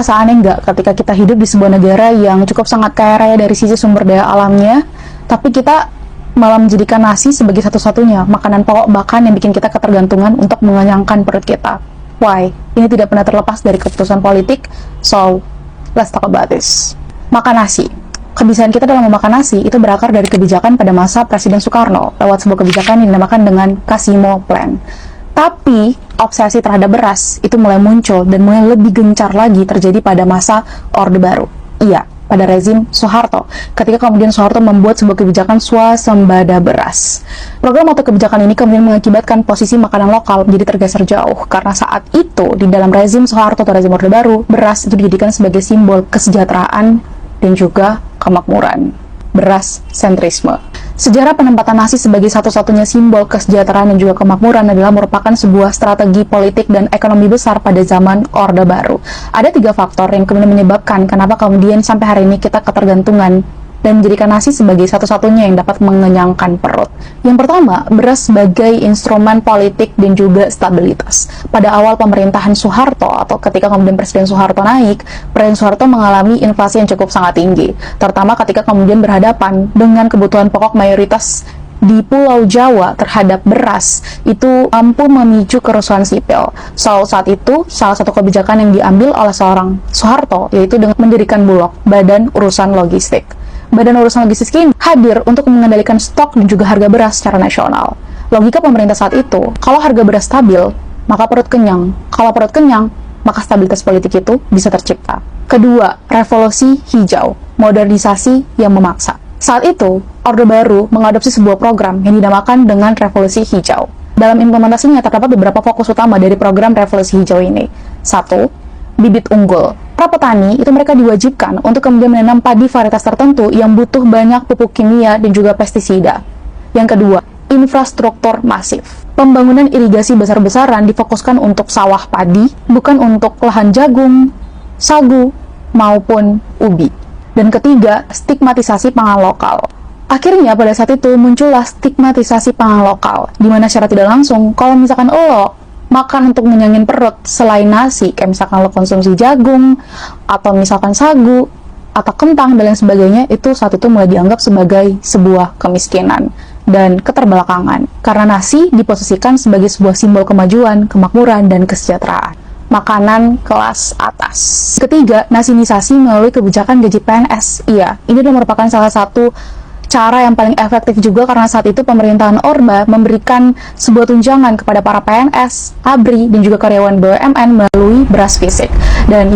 ngerasa aneh nggak ketika kita hidup di sebuah negara yang cukup sangat kaya raya dari sisi sumber daya alamnya, tapi kita malah menjadikan nasi sebagai satu-satunya makanan pokok bahkan yang bikin kita ketergantungan untuk mengenyangkan perut kita? Why? Ini tidak pernah terlepas dari keputusan politik, so let's talk about this. Makan nasi. Kebiasaan kita dalam memakan nasi itu berakar dari kebijakan pada masa Presiden Soekarno lewat sebuah kebijakan yang dinamakan dengan Kasimo Plan. Tapi, obsesi terhadap beras itu mulai muncul dan mulai lebih gencar lagi terjadi pada masa Orde Baru. Iya, pada rezim Soeharto, ketika kemudian Soeharto membuat sebuah kebijakan swasembada beras. Program atau kebijakan ini kemudian mengakibatkan posisi makanan lokal menjadi tergeser jauh, karena saat itu, di dalam rezim Soeharto atau rezim Orde Baru, beras itu dijadikan sebagai simbol kesejahteraan dan juga kemakmuran. Beras sentrisme. Sejarah penempatan nasi sebagai satu-satunya simbol kesejahteraan dan juga kemakmuran adalah merupakan sebuah strategi politik dan ekonomi besar pada zaman Orde Baru. Ada 3 faktor yang kemudian menyebabkan kenapa kemudian sampai hari ini kita ketergantungan dan menjadikan nasi sebagai satu-satunya yang dapat mengenyangkan perut. Yang pertama, beras sebagai instrumen politik dan juga stabilitas. Pada awal pemerintahan Soeharto atau ketika kemudian Presiden Soeharto naik, Presiden Soeharto mengalami inflasi yang cukup sangat tinggi, terutama ketika kemudian berhadapan dengan kebutuhan pokok mayoritas di Pulau Jawa terhadap beras itu mampu memicu kerusuhan sipil. So, saat itu, salah satu kebijakan yang diambil oleh seorang Soeharto yaitu dengan mendirikan Bulog, Badan Urusan Logistik. Badan Urusan Logistik ini hadir untuk mengendalikan stok dan juga harga beras secara nasional. Logika pemerintah saat itu, kalau harga beras stabil, maka perut kenyang. Kalau perut kenyang, maka stabilitas politik itu bisa tercipta. Kedua, revolusi hijau, modernisasi yang memaksa. Saat itu, Orde Baru mengadopsi sebuah program yang dinamakan dengan revolusi hijau. Dalam implementasinya terdapat beberapa fokus utama dari program revolusi hijau ini. 1. Bibit unggul. Para petani itu mereka diwajibkan untuk kemudian menanam padi varietas tertentu yang butuh banyak pupuk kimia dan juga pestisida. Yang kedua, infrastruktur masif. Pembangunan irigasi besar-besaran difokuskan untuk sawah padi, bukan untuk lahan jagung, sagu, maupun ubi. Dan ketiga, stigmatisasi pangan lokal. Akhirnya pada saat itu muncullah stigmatisasi pangan lokal, di mana secara tidak langsung, kalau misalkan lo makan untuk mengenyangin perut selain nasi, kayak misalkan lo konsumsi jagung, atau misalkan sagu, atau kentang, dan lain sebagainya, itu saat itu mulai dianggap sebagai sebuah kemiskinan dan keterbelakangan. Karena nasi diposisikan sebagai sebuah simbol kemajuan, kemakmuran, dan kesejahteraan. Makanan kelas atas. Ketiga, nasinisasi melalui kebijakan gaji PNS. Iya, ini adalah merupakan salah satu cara yang paling efektif juga karena saat itu pemerintahan Orde memberikan sebuah tunjangan kepada para PNS, ABRI, dan juga karyawan BUMN melalui beras fisik. Dan